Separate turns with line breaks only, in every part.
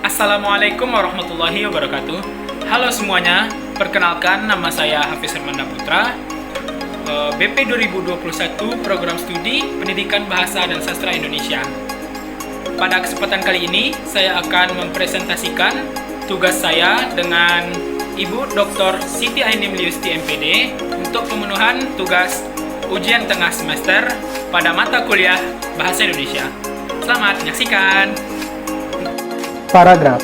Assalamualaikum warahmatullahi wabarakatuh. Halo semuanya, perkenalkan nama saya Hafiz Hermanda Putra, BP 2021 Program Studi Pendidikan Bahasa dan Sastra Indonesia. Pada kesempatan kali ini, saya akan mempresentasikan tugas saya dengan Ibu Dr. Siti Ainim Liusti MPD untuk pemenuhan tugas ujian tengah semester pada mata kuliah Bahasa Indonesia. Selamat menyaksikan.
Paragraf.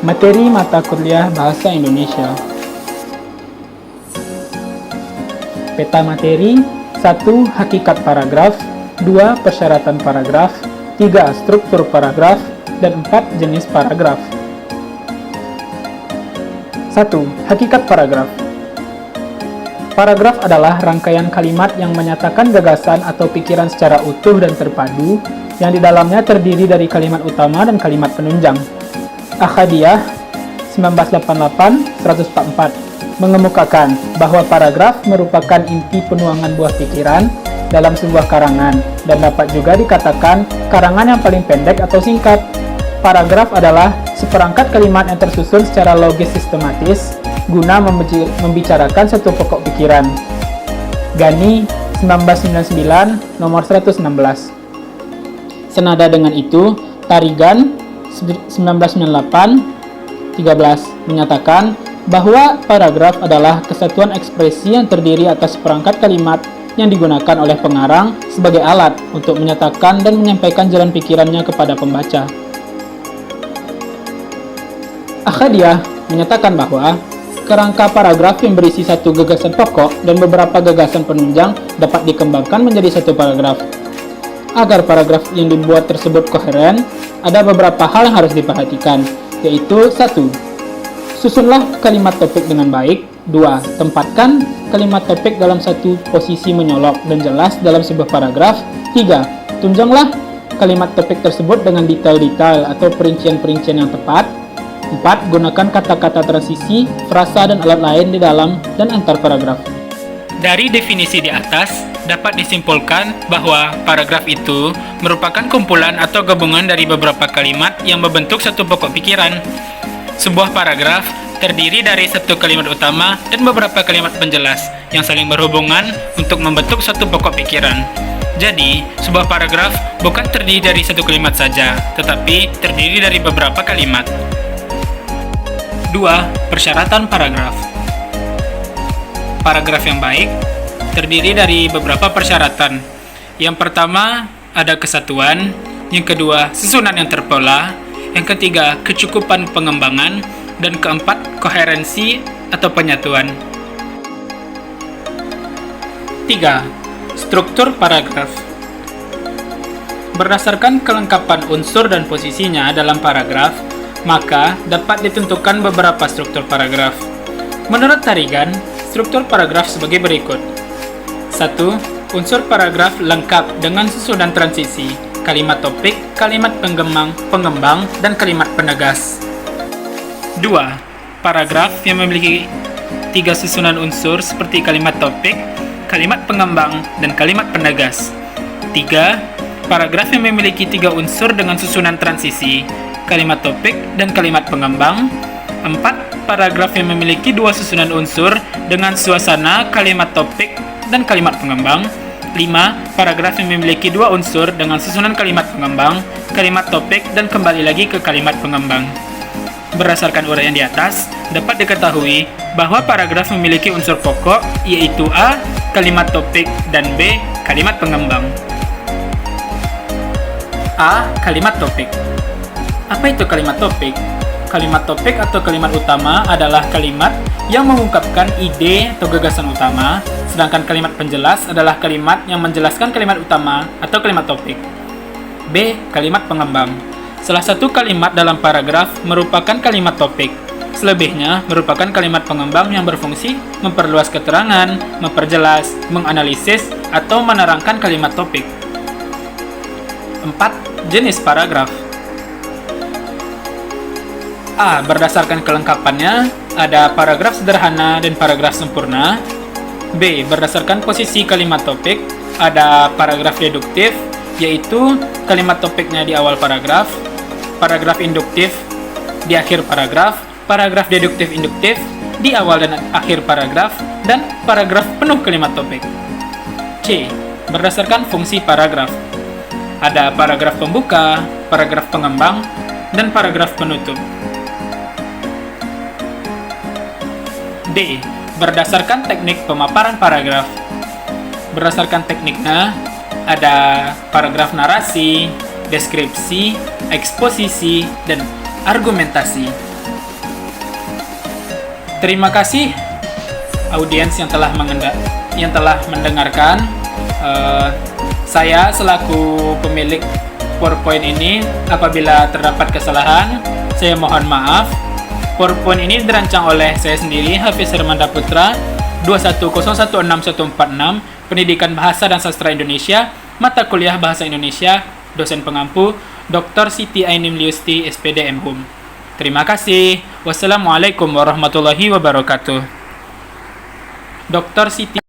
Materi mata kuliah Bahasa Indonesia. Peta materi: 1. Hakikat paragraf, 2. Persyaratan paragraf, 3. Struktur paragraf, dan 4. Jenis paragraf. 1. Hakikat paragraf. Paragraf adalah rangkaian kalimat yang menyatakan gagasan atau pikiran secara utuh dan terpadu, yang di dalamnya terdiri dari kalimat utama dan kalimat penunjang. Ahadiyah 1988-144 mengemukakan bahwa paragraf merupakan inti penuangan buah pikiran dalam sebuah karangan, dan dapat juga dikatakan karangan yang paling pendek atau singkat. Paragraf adalah seperangkat kalimat yang tersusun secara logis sistematis guna membicarakan satu pokok pikiran. Gani 1999 nomor 116. Senada dengan itu, Tarigan 1998-13 menyatakan bahwa paragraf adalah kesatuan ekspresi yang terdiri atas perangkat kalimat yang digunakan oleh pengarang sebagai alat untuk menyatakan dan menyampaikan jalan pikirannya kepada pembaca. Ahadiyah menyatakan bahwa kerangka paragraf yang berisi satu gagasan pokok dan beberapa gagasan penunjang dapat dikembangkan menjadi satu paragraf. Agar paragraf yang dibuat tersebut koheren, ada beberapa hal yang harus diperhatikan, yaitu 1. Susunlah kalimat topik dengan baik. 2. Tempatkan kalimat topik dalam satu posisi menyolok dan jelas dalam sebuah paragraf. 3. Tunjanglah kalimat topik tersebut dengan detail-detail atau perincian-perincian yang tepat. 4. Gunakan kata-kata transisi, frasa, dan alat lain di dalam dan antar paragraf.
Dari definisi di atas, dapat disimpulkan bahwa paragraf itu merupakan kumpulan atau gabungan dari beberapa kalimat yang membentuk satu pokok pikiran. Sebuah paragraf terdiri dari satu kalimat utama dan beberapa kalimat penjelas yang saling berhubungan untuk membentuk satu pokok pikiran. Jadi, sebuah paragraf bukan terdiri dari satu kalimat saja, tetapi terdiri dari beberapa kalimat. 2. Persyaratan paragraf. Paragraf yang baik terdiri dari beberapa persyaratan. Yang pertama, ada kesatuan. Yang kedua, susunan yang terpola. Yang ketiga, kecukupan pengembangan. Dan keempat, koherensi atau penyatuan. 3. Struktur paragraf. Berdasarkan kelengkapan unsur dan posisinya dalam paragraf, maka dapat ditentukan beberapa struktur paragraf. Menurut Tarigan, struktur paragraf sebagai berikut. 1. Unsur paragraf lengkap dengan susunan transisi, kalimat topik, kalimat pengembang, dan kalimat penegas. 2. Paragraf yang memiliki 3 susunan unsur seperti kalimat topik, kalimat pengembang, dan kalimat penegas. 3. Paragraf yang memiliki 3 unsur dengan susunan transisi, kalimat topik, dan kalimat pengembang. 4. Paragraf yang memiliki 2 susunan unsur dengan suasana, kalimat topik, dan kalimat pengembang. 5. Paragraf yang memiliki 2 unsur dengan susunan kalimat pengembang, kalimat topik, dan kembali lagi ke kalimat pengembang. Berdasarkan uraian di atas, dapat diketahui bahwa paragraf memiliki unsur pokok, yaitu A. Kalimat topik, dan B. Kalimat pengembang. A. Kalimat topik. Apa itu kalimat topik? Kalimat topik atau kalimat utama adalah kalimat yang mengungkapkan ide atau gagasan utama, sedangkan kalimat penjelas adalah kalimat yang menjelaskan kalimat utama atau kalimat topik. B. Kalimat pengembang. Salah satu kalimat dalam paragraf merupakan kalimat topik. Selebihnya merupakan kalimat pengembang yang berfungsi memperluas keterangan, memperjelas, menganalisis, atau menerangkan kalimat topik. 4. Jenis paragraf. A. Berdasarkan kelengkapannya, ada paragraf sederhana dan paragraf sempurna. B. Berdasarkan posisi kalimat topik, ada paragraf deduktif, yaitu kalimat topiknya di awal paragraf, paragraf induktif di akhir paragraf, paragraf deduktif induktif di awal dan akhir paragraf, dan paragraf penuh kalimat topik. C. Berdasarkan fungsi paragraf. Ada paragraf pembuka, paragraf pengembang, dan paragraf penutup. D. Berdasarkan teknik pemaparan paragraf. Berdasarkan tekniknya, ada paragraf narasi, deskripsi, eksposisi, dan argumentasi. Terima kasih audiens yang telah mendengarkan. Saya selaku pemilik PowerPoint ini, apabila terdapat kesalahan, saya mohon maaf. PowerPoint ini dirancang oleh saya sendiri, Hafiz Hermanda Putra, 210161146, Pendidikan Bahasa dan Sastra Indonesia, Mata Kuliah Bahasa Indonesia, Dosen Pengampu, Dr. Siti Ainim Liusti, SPD M.Hum. Terima kasih. Wassalamualaikum warahmatullahi wabarakatuh. Dr. Siti